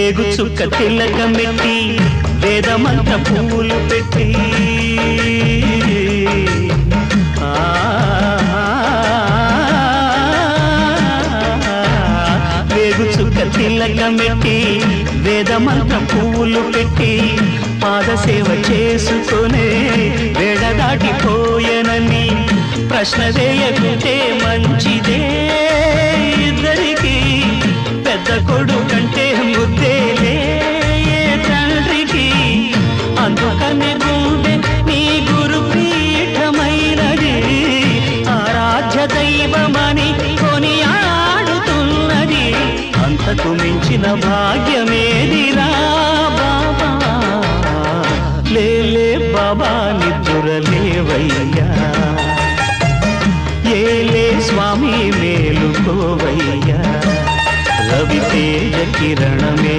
వేగు చుక్క తిలకమెట్టి వేదమంత పువ్వులు పెట్టి వేగు చుక్క తిలకమెట్టి వేదమంత పువ్వులు పెట్టి పాదసేవ చేసుకునే వేడ దాటిపోయనని ప్రశ్న వేయకుంటే మంచిదే ఇద్దరికి పెద్ద కొడుకంటే ముద్దేలే తండ్రికి అందుకనే గుండె నీ గురు పీఠమైనది ఆరాధ్య దైవమని కొనియాడుతున్నది అంతకు మించిన భాగ్యమేదిరా బాబా లేలే బాబా నిద్దురలేవయ్యా ఏలే స్వామి మేలుకోవయ్యా రవితేజ కిరణమే